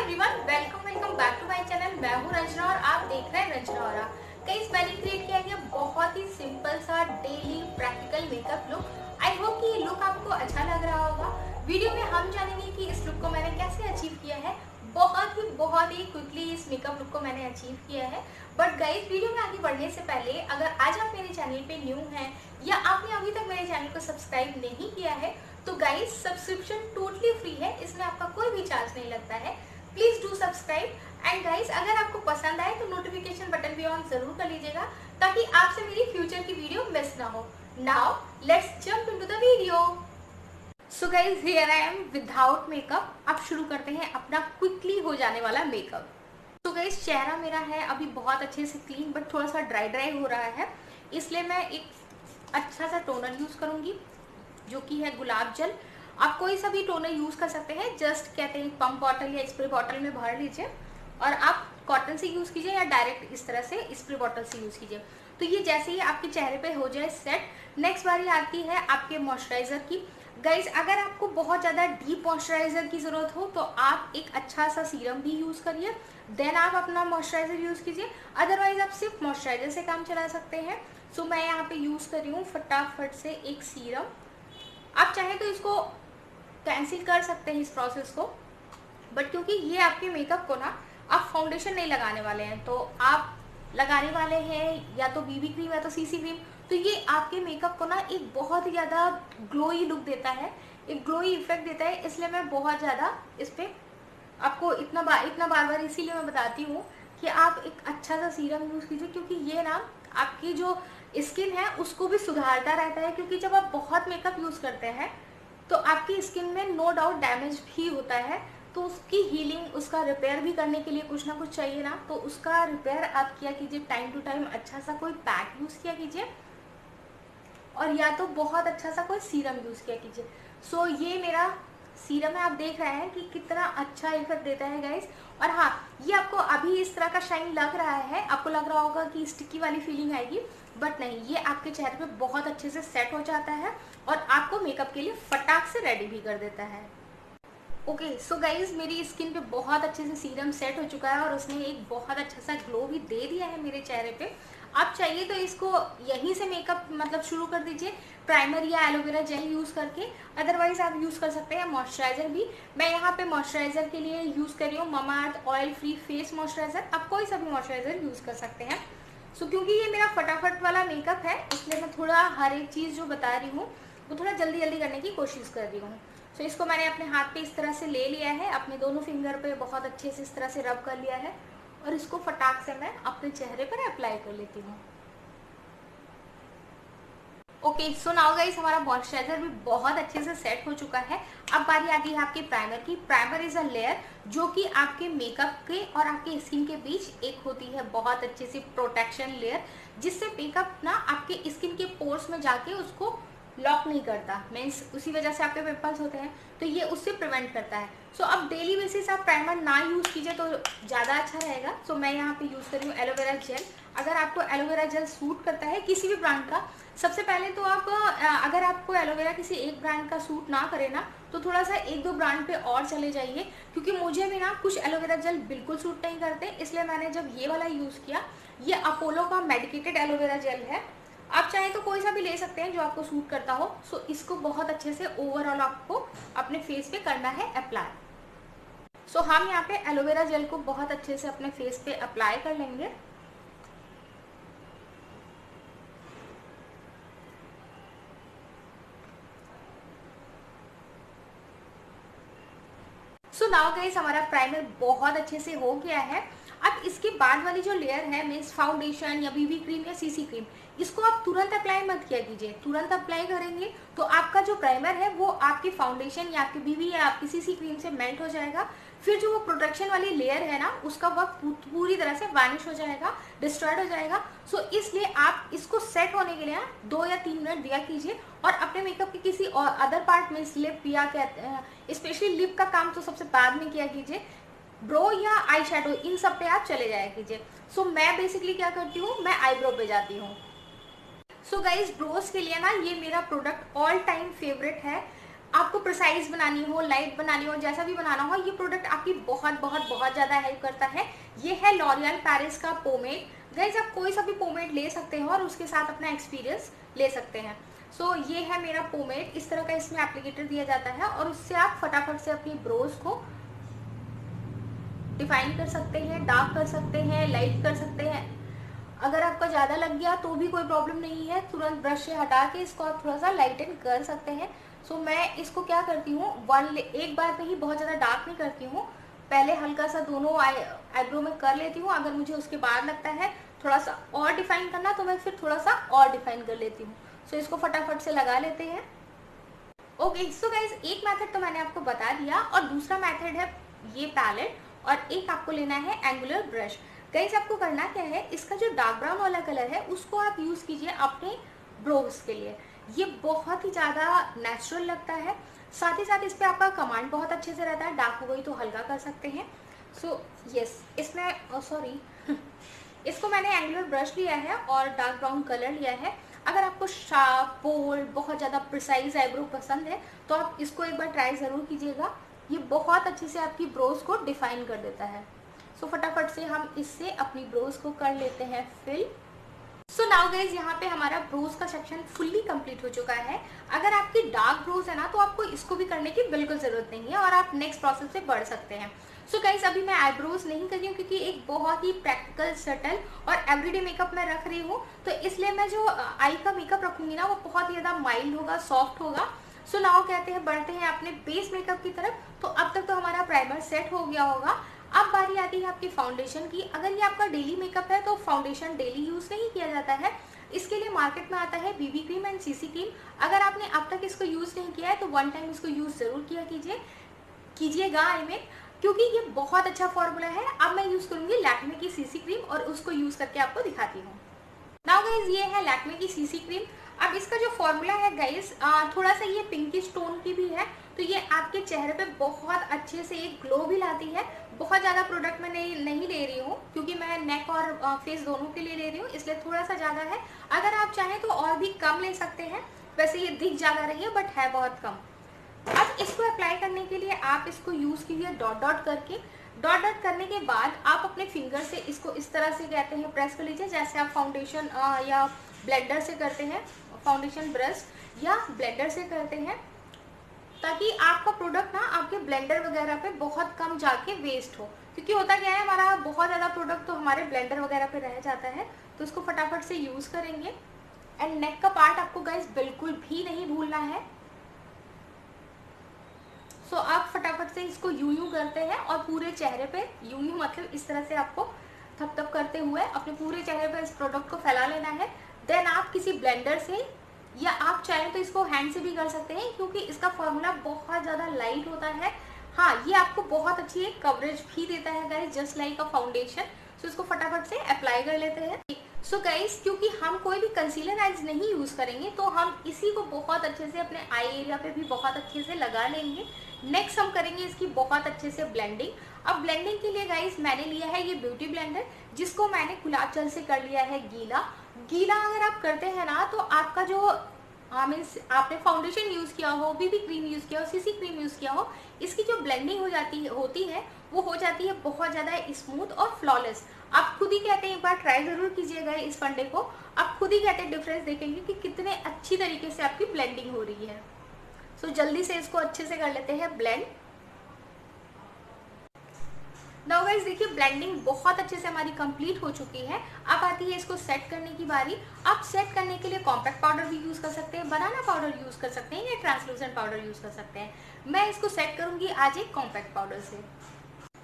Everyone, welcome back to my channel. मैं हूँ रंजना और आप देख रहे हैं रंजना और। गाइस, मैंने क्रिएट किया है बहुत ही सिंपल सा daily practical makeup look. I hope कि ये लुक आपको अच्छा लग रहा होगा। वीडियो में हम जानेंगे कि इस लुक को मैंने कैसे अचीव किया है। बहुत ही क्विकली इस मेकअप लुक को मैंने अचीव किया है। बट गाइस, वीडियो में आगे बढ़ने से पहले अगर आज आप मेरे चैनल पे न्यू हैं या आपने अभी तक मेरे चैनल को सब्सक्राइब नहीं किया है तो गाइस, सब्सक्रिप्शन टोटली फ्री है, इसमें आपका कोई भी चार्ज नहीं लगता है। Please do subscribe and guys, अगर आपको पसंद आए तो नोटिफिकेशन बटन भी ऑन जरूर कर लीजिएगा ताकि आपसे मेरी फ्यूचर की वीडियो मिस ना हो। Now let's jump into the video. So guys, here I am without makeup. अब शुरू करते हैं अपना क्विकली हो जाने वाला मेकअप। तो गाइज, चेहरा मेरा है अभी बहुत अच्छे से क्लीन बट थोड़ा सा ड्राई हो रहा है, इसलिए मैं एक अच्छा सा टोनर यूज करूंगी जो कि है गुलाब जल। आप कोई सा भी टोनर यूज कर सकते हैं, जस्ट कहते हैं पंप बॉटल या स्प्रे बॉटल में भर लीजिए और आप कॉटन से यूज कीजिए या डायरेक्ट इस तरह से स्प्रे बॉटल से यूज कीजिए। तो ये जैसे ही आपके चेहरे पे हो जाए सेट, नेक्स्ट बारी आती है आपके मॉइस्चराइजर की। गाइज, अगर आपको बहुत ज़्यादा डीप मॉइस्चराइजर की ज़रूरत हो तो आप एक अच्छा सा सीरम भी यूज़ करिए, देन आप अपना मॉइस्चराइजर यूज़ कीजिए। अदरवाइज आप सिर्फ मॉइस्चराइजर से काम चला सकते हैं। सो मैं यहाँ पे यूज़ कर रही हूँ फटाफट से एक सीरम। आप चाहे तो इसको कैंसिल कर सकते हैं इस प्रोसेस को, बट क्योंकि ये आपके मेकअप को ना आप फाउंडेशन नहीं लगाने वाले हैं, तो आप लगाने वाले हैं या तो बीबी क्रीम या तो सीसी क्रीम, तो ये आपके मेकअप को ना एक बहुत ही ज़्यादा ग्लोई लुक देता है, एक ग्लोई इफेक्ट देता है। इसलिए मैं बहुत ज़्यादा इस पर आपको इतना बार इसीलिए मैं बताती हूँ कि आप एक अच्छा सा सीरम यूज़ कीजिए, क्योंकि ये ना आपकी जो स्किन है उसको भी सुधारता रहता है। क्योंकि जब आप बहुत मेकअप यूज़ करते हैं तो आपकी स्किन में नो डाउट डैमेज भी होता है, तो उसकी हीलिंग, उसका रिपेयर भी करने के लिए कुछ ना कुछ चाहिए ना, तो उसका रिपेयर आप किया कीजिए टाइम टू टाइम। अच्छा सा कोई पैक यूज़ किया कीजिए और या तो बहुत अच्छा सा कोई सीरम यूज़ किया कीजिए। सो ये मेरा सीरम है, आप देख रहे हैं कि कितना अच्छा इफेक्ट देता है गाइस। और हाँ, ये आपको अभी इस तरह का शाइन लग रहा है, आपको लग रहा होगा कि स्टिकी वाली फीलिंग आएगी, बट नहीं, ये आपके चेहरे पे बहुत अच्छे से सेट हो जाता है और आपको मेकअप के लिए फटाक से रेडी भी कर देता है। ओके, सो गाइज, मेरी स्किन पे बहुत अच्छे से सीरम सेट हो चुका है और उसने एक बहुत अच्छा सा ग्लो भी दे दिया है मेरे चेहरे पे। आप चाहिए तो इसको यहीं से मेकअप मतलब शुरू कर दीजिए, प्राइमर या एलोवेरा जेल यूज़ करके। अदरवाइज आप यूज़ कर सकते हैं मॉइस्चराइजर भी। मैं यहाँ पे मॉइस्चराइजर के लिए यूज़ कर रही हूँ Mamaearth oil free face moisturiser. आप कोई सा भी मॉइस्चराइजर यूज़ कर सकते हैं। सो क्योंकि ये मेरा फटाफट वाला मेकअप है, इसलिए मैं थोड़ा हर एक चीज़ जो बता रही हूँ वो थोड़ा जल्दी करने की कोशिश कर रही हूँ। सो इसको मैंने अपने हाथ पे इस तरह से ले लिया है, अपने दोनों फिंगर पे बहुत अच्छे से इस तरह से रब कर लिया है और इसको फटाक से मैं अपने चेहरे पर अप्लाई कर लेती हूँ। ओके, सो नाउ गाइस, हमारा मॉइस्चराइजर भी बहुत अच्छे से सेट हो चुका है। अब बारी आती है आपके प्राइमर की। प्राइमर इज अ लेयर जो कि आपके मेकअप के और आपके स्किन के बीच एक होती है बहुत अच्छे से प्रोटेक्शन लेयर, जिससे मेकअप ना आपके स्किन के पोर्स में जाके उसको लॉक नहीं करता, मीन्स उसी वजह से आपके पिंपल्स होते हैं, तो ये उससे प्रिवेंट करता है। सो अब डेली बेसिस आप प्राइमर ना यूज़ कीजिए तो ज़्यादा अच्छा रहेगा। सो मैं यहाँ पे यूज़ कर रही हूँ एलोवेरा जेल। अगर आपको एलोवेरा जेल सूट करता है किसी भी ब्रांड का, सबसे पहले तो आप अगर आपको एलोवेरा किसी एक ब्रांड का सूट ना करे ना तो थोड़ा सा एक दो ब्रांड पे और चले जाइए, क्योंकि मुझे भी ना कुछ एलोवेरा जेल बिल्कुल सूट नहीं करते। इसलिए मैंने जब ये वाला यूज़ किया, ये अपोलो का मेडिकेटेड एलोवेरा जेल है। आप चाहें तो कोई सा भी ले सकते हैं जो आपको सूट करता हो। सो इसको बहुत अच्छे से ओवरऑल आपको अपने फेस पे करना है अप्लाई। सो हम यहाँ पे एलोवेरा जेल को बहुत अच्छे से अपने फेस पे अप्लाई कर लेंगे। सो नाउ गाइस, हमारा प्राइमर बहुत अच्छे से हो गया है। अब इसके बाद वाली जो लेयर है, मीन्स फाउंडेशन या बीबी क्रीम या सीसी क्रीम, इसको आप तुरंत अप्लाई मत किया कीजिए। तुरंत अप्लाई करेंगे तो आपका जो प्राइमर है वो आपकी फाउंडेशन या आपकी बीबी या आपकी सीसी क्रीम से मेल्ट हो जाएगा। फिर जो वो प्रोटेक्शन वाली लेयर है ना, उसका वर्क पूरी तरह से वैनिश हो जाएगा, डिस्ट्रॉयड हो जाएगा। सो इसलिए आप इसको सेट होने के लिए 2 या 3 मिनट दिया कीजिए और अपने मेकअप के किसी और अदर पार्ट में लिप या स्पेशली लिप का काम तो सबसे बाद में किया कीजिए। ब्रो या आई शेडो, इन सब पे आप चले जाया कीजिए। सो मैं बेसिकली क्या करती हूँ, मैं आईब्रो पे जाती हूँ। सो गाइज, ब्रोज के लिए ना ये मेरा प्रोडक्ट ऑल टाइम फेवरेट है। आपको प्रिसाइज बनानी हो, लाइट बनानी हो, जैसा भी बनाना हो, ये प्रोडक्ट आपकी बहुत बहुत बहुत ज़्यादा हेल्प करता है। ये है लॉरियल पेरिस का पोमेड। गाइस आप कोई सा भी पोमेड ले सकते हो और उसके साथ अपना एक्सपीरियंस ले सकते हैं। सो ये है मेरा पोमेड, इस तरह का इसमें एप्लीकेटर दिया जाता है और उससे आप फटाफट से अपनी ब्रोज को डिफाइन कर सकते हैं, डार्क कर सकते हैं, लाइट कर सकते हैं। अगर आपका ज़्यादा लग गया तो भी कोई प्रॉब्लम नहीं है, तुरंत ब्रश से हटा के इसको आप थोड़ा सा लाइटन कर सकते हैं। सो मैं इसको क्या करती हूँ, एक बार में ही बहुत ज़्यादा डार्क नहीं करती हूँ, पहले हल्का सा दोनों आईब्रो में कर लेती हूँ। अगर मुझे उसके बाद लगता है थोड़ा सा और डिफाइन करना तो मैं फिर थोड़ा सा और डिफाइन कर लेती हूँ। सो इसको फटाफट से लगा लेते हैं। ओके सो गाइज एक मेथड तो मैंने आपको बता दिया और दूसरा मेथड है ये पैलेट और एक आपको लेना है एंगुलर ब्रश। गाइज आपको करना क्या है, इसका जो डार्क ब्राउन वाला कलर है उसको आप यूज़ कीजिए अपने ब्रोज के लिए। ये बहुत ही ज़्यादा नेचुरल लगता है, साथ ही साथ इस पर आपका कमांड बहुत अच्छे से रहता है। डार्क हो गई तो हल्का कर सकते हैं। सो यस इसमें सॉरी इसको मैंने एंगुलर ब्रश लिया है और डार्क ब्राउन कलर लिया है। अगर आपको शार्प, बोल्ड, बहुत ज़्यादा प्रिसाइज आईब्रो पसंद है तो आप इसको एक बार ट्राई ज़रूर कीजिएगा। ये बहुत अच्छे से आपकी ब्रोज को डिफाइन कर देता है। सो फटाफट से हम इससे अपनी ब्रोज को कर लेते हैं फिल। सो नाउ गाइज यहाँ पे हमारा ब्रोज का सेक्शन फुल्ली कंप्लीट हो चुका है। अगर आपकी डार्क ब्रोज है ना तो आपको इसको भी करने की बिल्कुल ज़रूरत नहीं है और आप नेक्स्ट प्रोसेस से बढ़ सकते हैं। सो गाइज अभी मैं आईब्रोज नहीं कर रही हूँ क्योंकि एक बहुत ही प्रैक्टिकल, सटल और एवरीडे मेकअप मैं रख रही हूँ, तो इसलिए मैं जो आई का मेकअप रखूंगी ना वो बहुत ही ज़्यादा माइल्ड होगा, सॉफ्ट होगा। सो नाउ कहते हैं बढ़ते हैं अपने बेस मेकअप की तरफ। तो अब तक तो हमारा प्राइमर सेट हो गया होगा, अब बारी आती है आपकी फाउंडेशन की। अगर ये आपका डेली मेकअप है तो फाउंडेशन डेली यूज़ नहीं किया जाता है, इसके लिए मार्केट में आता है BB cream and CC cream. अगर आपने अब तक इसको यूज़ नहीं किया है तो वन टाइम इसको यूज़ ज़रूर किया कीजिएगा आई मीन, क्योंकि ये बहुत अच्छा फॉर्मूला है। अब मैं यूज़ करूँगी लैक्मे की सीसी क्रीम और उसको यूज़ करके आपको दिखाती हूँ। नाउ गाइज ये है लैक्मे की सीसी क्रीम। अब इसका जो फॉर्मूला है गाइज थोड़ा सा ये पिंकिश टोन की भी है, तो ये आपके चेहरे पे बहुत अच्छे से एक ग्लो भी लाती है। बहुत ज़्यादा प्रोडक्ट मैं नहीं ले रही हूँ क्योंकि मैं नेक और फेस दोनों के लिए ले रही हूँ, इसलिए थोड़ा सा ज़्यादा है। अगर आप चाहें तो और भी कम ले सकते हैं, वैसे ये दिख ज़्यादा रही है बट है बहुत कम। अब इसको अप्लाई करने के लिए आप इसको यूज़ कीजिए डॉट डॉट करके। डॉट डॉट करने के बाद आप अपने फिंगर से इसको इस तरह से कहते हैं प्रेस कर लीजिए, जैसे आप फाउंडेशन या ब्लेंडर से करते हैं, फाउंडेशन ब्रश या ब्लेंडर से करते हैं, ताकि आपका प्रोडक्ट ना आपके ब्लेंडर वगैरह पे बहुत कम जाके वेस्ट हो। क्योंकि होता क्या है, हमारा बहुत ज़्यादा प्रोडक्ट तो हमारे ब्लेंडर वगैरह पे रह जाता है, तो इसको फटाफट से यूज़ करेंगे। एंड नेक का पार्ट आपको गाइस बिल्कुल भी नहीं भूलना है। सो आप फटाफट से इसको यूं करते हैं और पूरे चेहरे पे यूं मतलब इस तरह से आपको थप थप करते हुए अपने पूरे चेहरे पे इस प्रोडक्ट को फैला लेना है। देन आप किसी ब्लेंडर से या आप चाहें तो इसको हैंड से भी कर सकते हैं क्योंकि इसका फॉर्मूला बहुत ज़्यादा लाइट होता है। हाँ, ये आपको बहुत अच्छी एक कवरेज भी देता है guys, just like a foundation. So इसको फटाफट से अप्लाई कर लेते हैं। सो गाइस क्योंकि हम कोई भी कंसीलर आइज नहीं यूज़ करेंगे तो हम इसी को बहुत अच्छे से अपने आई एरिया पे भी बहुत अच्छे से लगा लेंगे। नेक्स्ट हम करेंगे इसकी बहुत अच्छे से ब्लेंडिंग। अब ब्लेंडिंग के लिए गाइस मैंने लिया है ये ब्यूटी ब्लेंडर, जिसको मैंने गुलाब जल से कर लिया है गीला। गीला अगर आप करते हैं ना तो आपका जो मीन्स आपने फाउंडेशन यूज़ किया हो, बीबी क्रीम यूज़ किया हो, सीसी क्रीम यूज़ किया हो, इसकी जो ब्लेंडिंग होती है वो हो जाती है बहुत ज़्यादा स्मूथ और फ्लॉलेस। आप खुद ही कहते हैं, एक बार ट्राई ज़रूर कीजिएगा इस फंडे को, आप खुद ही कहते हैं डिफरेंस देखेंगे कि कितने अच्छी तरीके से आपकी ब्लेंडिंग हो रही है। सो जल्दी से इसको अच्छे से कर लेते हैं ब्लेंड। नाउ गाइस देखिए ब्लेंडिंग बहुत अच्छे से हमारी कंप्लीट हो चुकी है। अब आती है इसको सेट करने की बारी। आप सेट करने के लिए कॉम्पैक्ट पाउडर भी यूज़ कर सकते हैं, बनाना पाउडर यूज़ कर सकते हैं या ट्रांसलूसेंट पाउडर यूज़ कर सकते हैं। मैं इसको सेट करूँगी आज एक कॉम्पैक्ट पाउडर से।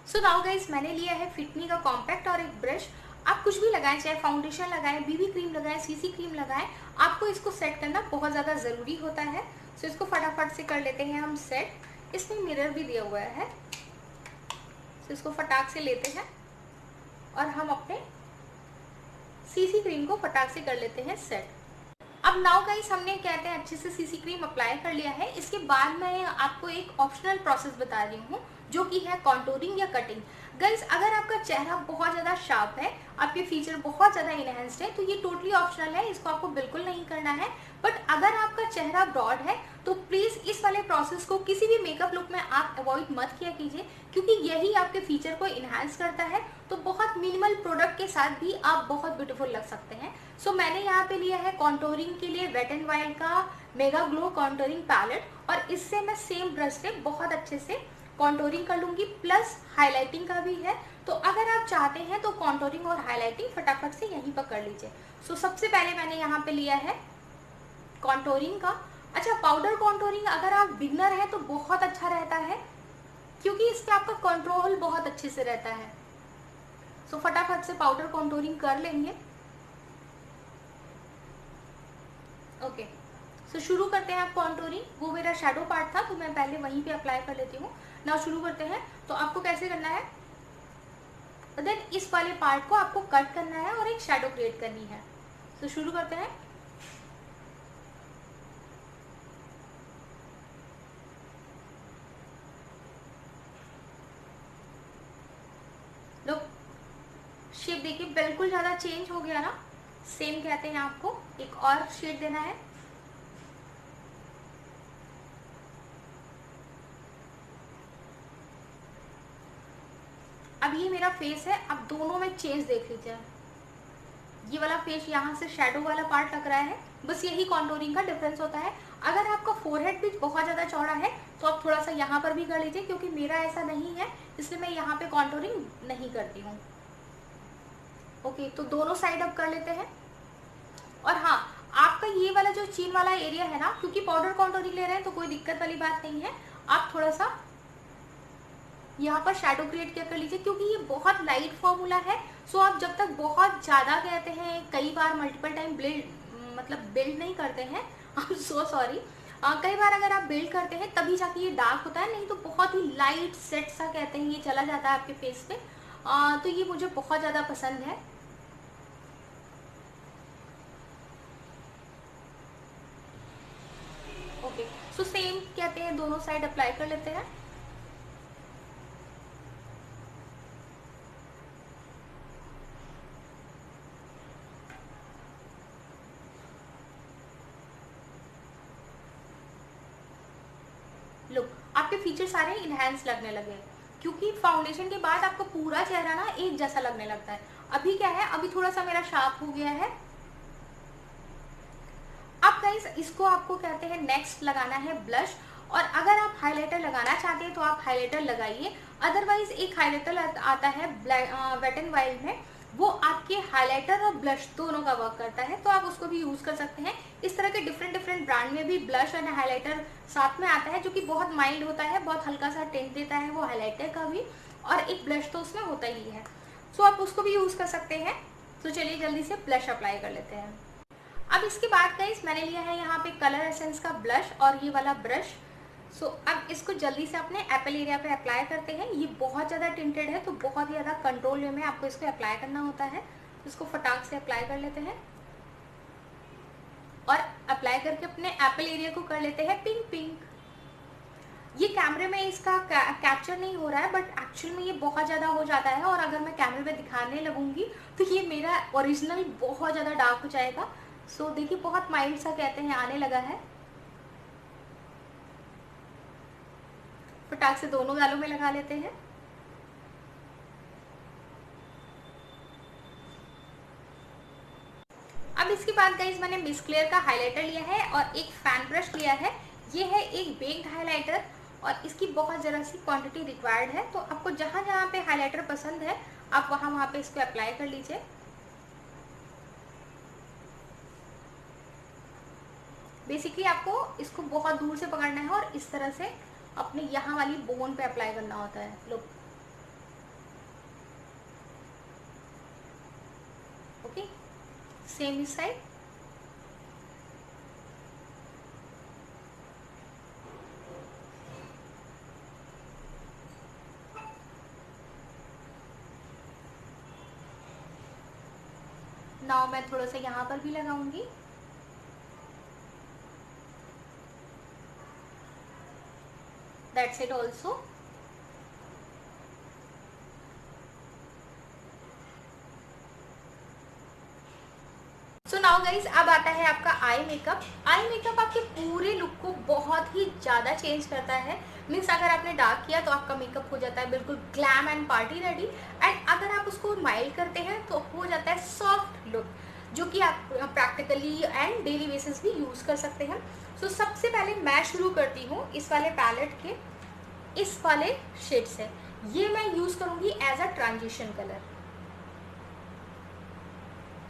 सो नाउ गाइस मैंने लिया है फिटमी का कॉम्पैक्ट और एक ब्रश। आप कुछ भी लगाएं, चाहे फाउंडेशन लगाएं, बीबी क्रीम लगाएं, सीसी क्रीम लगाएं, आपको इसको सेट करना बहुत ज़्यादा ज़रूरी होता है। सो इसको फटाफट से कर लेते हैं हम सेट। इसमें मिरर भी दिया हुआ है, तो इसको फटाक से लेते हैं और हम अपने सीसी क्रीम को फटाक से कर लेते हैं सेट। अब नाउ गाइस हमने कहते हैं अच्छे से सीसी क्रीम अप्लाई कर लिया है। इसके बाद मैं आपको एक ऑप्शनल प्रोसेस बता रही हूँ जो कि है कॉन्टूरिंग या कटिंग। गाइस अगर आपका चेहरा बहुत ज़्यादा शार्प है, आपके फीचर बहुत ज़्यादा इनहेंस्ड है, तो ये टोटली ऑप्शनल है, इसको आपको बिल्कुल नहीं करना है। बट अगर आपका चेहरा ब्रॉड है तो प्लीज़ इस वाले प्रोसेस को किसी भी मेकअप लुक में आप अवॉइड मत किया कीजिए, क्योंकि यही आपके फीचर को इन्हांस करता है। तो बहुत मिनिमल प्रोडक्ट के साथ भी आप बहुत ब्यूटीफुल लग सकते हैं। सो मैंने यहाँ पे लिया है कॉन्टोरिंग के लिए वेट एंड वाइल्ड का मेगा ग्लो कॉन्टोरिंग पैलेट, और इससे मैं सेम ब्रश से बहुत अच्छे से कॉन्टोरिंग कर लूँगी, प्लस हाईलाइटिंग का भी है। तो अगर आप चाहते हैं तो कॉन्टोरिंग और हाईलाइटिंग फटाफट से यहीं पर कर लीजिए। सो सबसे पहले मैंने यहाँ पे लिया है कॉन्टोरिंग का। अच्छा, पाउडर कॉन्टोरिंग अगर आप बिगनर हैं तो बहुत अच्छा रहता है, क्योंकि इस पर आपका कंट्रोल बहुत अच्छे से रहता है। सो फटाफट से पाउडर कॉन्टोरिंग कर लेंगे। ओके, सो शुरू करते हैं आप कॉन्टोरिंग। वो मेरा शेडो पार्ट था तो मैं पहले वहीं पे अप्लाई कर लेती हूँ। नाउ शुरू करते हैं। तो आपको कैसे करना है, देन इस वाले पार्ट को आपको कट करना है और एक शेडो क्रिएट करनी है। तो शुरू करते हैं। लो, शेप देखिए बिल्कुल ज़्यादा चेंज हो गया ना। सेम कहते हैं, आपको एक और शेड देना है। अब ये मेरा फेस है, अब दोनों में चेंज देख लीजिए। ये वाला फेस यहाँ से शेडो वाला पार्ट लग रहा है, बस यही कॉन्टोरिंग का डिफरेंस होता है। अगर आपका फोरहेड भी बहुत ज़्यादा चौड़ा है तो आप थोड़ा सा यहाँ पर भी कर लीजिए, क्योंकि मेरा ऐसा नहीं है इसलिए मैं यहाँ पे कॉन्टोरिंग नहीं करती हूँ। ओके, तो दोनों साइड अब कर लेते हैं। और हाँ, आपका ये वाला जो चीन वाला एरिया है ना, क्योंकि पाउडर कॉन्टोरिंग ले रहे हैं तो कोई दिक्कत वाली बात नहीं है। आप थोड़ा सा यहाँ पर शेडो क्रिएट क्या कर लीजिए, क्योंकि ये बहुत लाइट फॉर्मूला है। सो आप जब तक बहुत ज़्यादा कहते हैं, कई बार मल्टीपल टाइम बिल्ड नहीं करते हैं, आई एम सो सॉरी, कई बार अगर आप बिल्ड करते हैं तभी जाके ये डार्क होता है, नहीं तो बहुत ही लाइट सेट सा कहते हैं ये चला जाता है आपके फेस पे। तो ये मुझे बहुत ज़्यादा पसंद है। ओके, सो सेम कहते हैं दोनों साइड अप्लाई कर लेते हैं। लुक, आपके फीचर सारे इनहेंस लगने लगे, क्योंकि फाउंडेशन के बाद आपका पूरा चेहरा ना एक जैसा लगने लगता है। अभी क्या है, अभी थोड़ा सा मेरा शार्प हो गया है। अब गाइस इसको आपको कहते हैं नेक्स्ट लगाना है ब्लश, और अगर आप हाइलाइटर लगाना चाहते हैं तो आप हाइलाइटर लगाइए। अदरवाइज एक हाइलाइटर आता है वेट एंड वाइल्ड में, वो आपके हाइलाइटर और ब्लश दोनों का वर्क करता है, तो आप उसको भी यूज़ कर सकते हैं। इस तरह के डिफरेंट डिफरेंट ब्रांड में भी ब्लश एंड हाइलाइटर साथ में आता है, जो कि बहुत माइल्ड होता है, बहुत हल्का सा टिंट देता है वो हाइलाइटर का भी, और एक ब्लश तो उसमें होता ही है। सो आप उसको भी यूज़ कर सकते हैं। तो चलिए जल्दी से ब्लश अप्लाई कर लेते हैं। अब इसके बाद गाइस मैंने लिया है यहाँ पे कलर एसेंस का ब्लश और ये वाला ब्रश। सो अब इसको जल्दी से अपने एप्पल एरिया पे अप्लाई करते हैं। ये बहुत ज़्यादा टिंटेड है तो बहुत ही ज़्यादा कंट्रोल वे में आपको इसको अप्लाई करना होता है। तो इसको फटाक से अप्लाई कर लेते हैं और अप्लाई करके अपने एप्पल एरिया को कर लेते हैं पिंक पिंक। ये कैमरे में इसका कैप्चर नहीं हो रहा है, बट एक्चुअल में ये बहुत ज़्यादा हो जाता है, और अगर मैं कैमरे में दिखाने लगूंगी तो ये मेरा ओरिजिनल बहुत ज़्यादा डार्क हो जाएगा। सो देखिए बहुत माइल्ड सा कहते हैं आने लगा है। फटाक से दोनों गालों में लगा लेते हैं। अब इसके बाद गाइस मैंने मिस क्लियर का हाइलाइटर लिया है और एक फैन ब्रश लिया है। ये है एक बेक्ड हाइलाइटर और इसकी बहुत ज़रा सी क्वांटिटी रिक्वायर्ड है, तो आपको जहाँ जहाँ पे हाइलाइटर पसंद है आप वहाँ पे इसको अप्लाई कर लीजिए। बेसिकली आपको इसको बहुत दूर से पकड़ना है और इस तरह से अपने यहाँ वाली बोन पे अप्लाई करना होता है। लो, ओके, सेम इस साइड। नाउ मैं थोड़ा सा यहाँ पर भी लगाऊंगी। That's it also. So now guys अब आता है आपका आई मेकअप। आई मेकअप आपके पूरे लुक को बहुत ही ज़्यादा चेंज करता है। मीन्स अगर आपने डार्क किया तो आपका मेकअप हो जाता है बिल्कुल glam and party ready, and अगर आप उसको माइल्ड करते हैं तो हो जाता है सॉफ्ट लुक, जो कि आप प्रैक्टिकली एंड डेली बेसिस भी यूज़ कर सकते हैं। सो सबसे पहले मैं शुरू करती हूँ इस वाले पैलेट के इस वाले शेड से। ये मैं यूज़ करूँगी as a transition colour.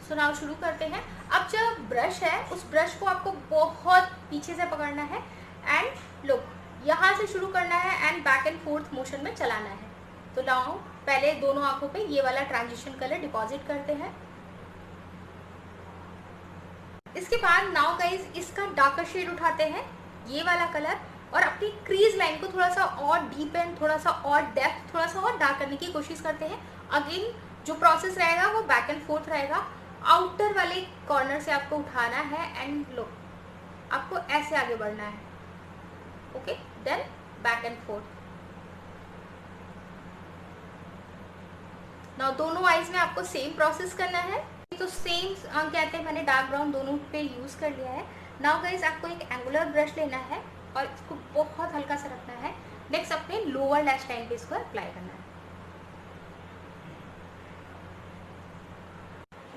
So now शुरू करते हैं। अब जो ब्रश है उस ब्रश को आपको बहुत पीछे से पकड़ना है एंड लुक यहाँ से शुरू करना है and back and fourth motion में चलाना है। तो नाउ पहले दोनों आंखों पे ये वाला ट्रांजिशन कलर डिपॉजिट करते हैं। इसके बाद नाउ गाइज इसका डार्कर शेड उठाते हैं ये वाला कलर और अपनी क्रीज लाइन को थोड़ा सा और डीप एंड थोड़ा सा और डेप्थ थोड़ा सा और डार्क करने की कोशिश करते हैं। अगेन जो प्रोसेस रहेगा वो बैक एंड फोर्थ रहेगा। आउटर वाले कॉर्नर से आपको उठाना है एंड लुक आपको ऐसे आगे बढ़ना है। Okay, then back and forth. Now दोनों आईज में आपको सेम प्रोसेस करना है। तो सेम कहते हैं मैंने डार्क ब्राउन दोनों पे यूज कर लिया है। नाउ गाइज आपको एक एंगुलर ब्रश लेना है और इसको बहुत हल्का सा रखना है। नेक्स्ट अपने लोअर लैश लाइन पे इसको अप्लाई करना है।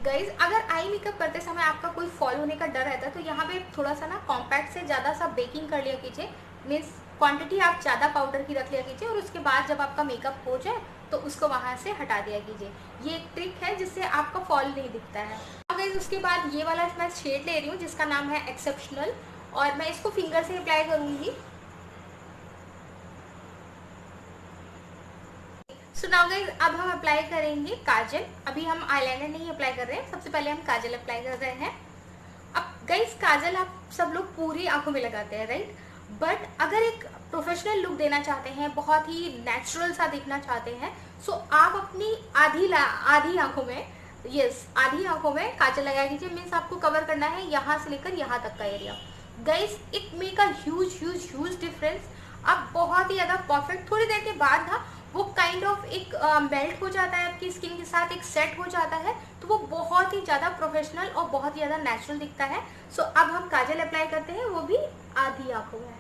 गाइज अगर आई मेकअप करते समय आपका कोई फॉल होने का डर रहता है तो यहाँ पे थोड़ा सा ना कॉम्पैक्ट से ज़्यादा सा बेकिंग कर लिया कीजिए। मीन्स क्वांटिटी आप ज़्यादा पाउडर की रख लिया कीजिए और उसके बाद जब आपका मेकअप हो जाए तो उसको वहाँ से हटा दिया कीजिए। ये एक ट्रिक है जिससे आपका फॉल नहीं दिखता है। अब गाइज उसके बाद ये वाला मैं शेड ले रही हूँ जिसका नाम है एक्सेप्शनल और मैं इसको फिंगर से अप्लाई करूँगी। सो नाउ गाइज अब हम अप्लाई करेंगे काजल। अभी हम आईलाइनर नहीं अप्लाई कर रहे हैं, सबसे पहले हम काजल अप्लाई कर रहे हैं। अब गाइज काजल आप सब लोग पूरी आंखों में लगाते हैं राइट, बट अगर एक प्रोफेशनल लुक देना चाहते हैं, बहुत ही नेचुरल सा दिखना चाहते हैं, सो आप अपनी आधी आंखों में आधी आंखों में काजल लगा कीजिए। मीन्स आपको कवर करना है यहाँ से लेकर यहाँ तक का area. Guys it make a huge difference. आप बहुत ही ज़्यादा परफेक्ट, थोड़ी देर के बाद ना वो काइंड ऑफ एक मेल्ट हो जाता है आपकी स्किन के साथ, एक सेट हो जाता है, तो वो बहुत ही ज़्यादा प्रोफेशनल और बहुत ही ज़्यादा नेचुरल दिखता है। सो अब हम काजल अप्लाई करते हैं, वो भी आधी आंखों में।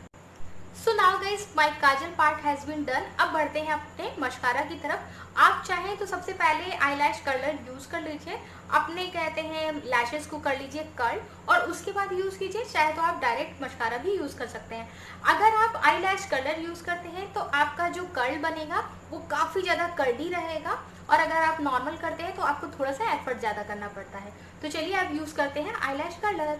So now guys my kajal part has been done. अब बढ़ते हैं अपने मस्कारा की तरफ। आप चाहें तो सबसे पहले आईलैश कर्लर यूज़ कर लीजिए, अपने कहते हैं लैशेस को कर लीजिए कर्ल और उसके बाद यूज़ कीजिए। चाहे तो आप डायरेक्ट मस्कारा भी यूज़ कर सकते हैं। अगर आप आईलैश कर्लर यूज़ करते हैं तो आपका जो कर्ल बनेगा वो काफ़ी ज़्यादा कर्ली रहेगा और अगर आप नॉर्मल करते हैं तो आपको थोड़ा सा एफर्ट ज़्यादा करना पड़ता है। तो चलिए आप यूज़ करते हैं आईलैश कर्लर।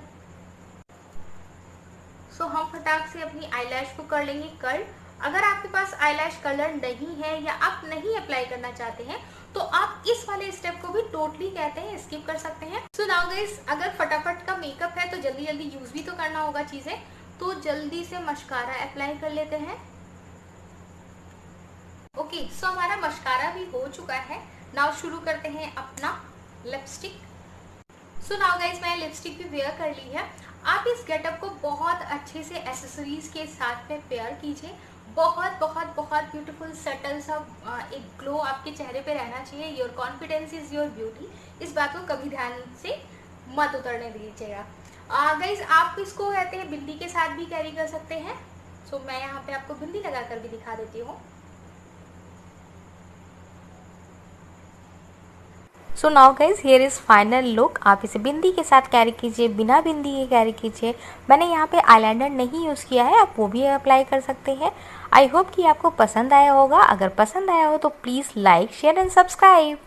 सो हम फटाक से अपनी आईलैश को कर लेंगे कर्ल। अगर आपके पास आईलैश कलर नहीं है या आप नहीं अप्लाई करना चाहते हैं तो आप इस वाले स्टेप को भी टोटली कहते हैं स्किप कर सकते हैं। सो नाउ गाइस अगर फटाफट का मेकअप है तो जल्दी जल्दी यूज भी तो करना होगा चीजें, तो जल्दी से मस्कारा अप्लाई कर लेते हैं। ओके, सो हमारा मस्कारा भी हो चुका है। नाउ शुरू करते हैं अपना लिपस्टिक। सो नाउ गाइस मैंने लिपस्टिक भी वेयर कर ली है। आप इस गेटअप को बहुत अच्छे से एक्सेसरीज के साथ में पेयर कीजिए। बहुत बहुत बहुत ब्यूटीफुल सटल सा एक ग्लो आपके चेहरे पे रहना चाहिए। Your confidence is your beauty. इस बात को कभी ध्यान से मत उतरने दीजिएगा। गाइस आप इसको कहते हैं बिंदी के साथ भी कैरी कर सकते हैं। सो मैं यहाँ पे आपको बिंदी लगा कर भी दिखा देती हूँ। सो now guys here is final look. आप इसे बिंदी के साथ कैरी कीजिए, बिना बिंदी के कैरी कीजिए। मैंने यहाँ पे आईलाइनर नहीं यूज़ किया है, आप वो भी अप्लाई कर सकते हैं। आई होप कि आपको पसंद आया होगा। अगर पसंद आया हो तो please like share and subscribe.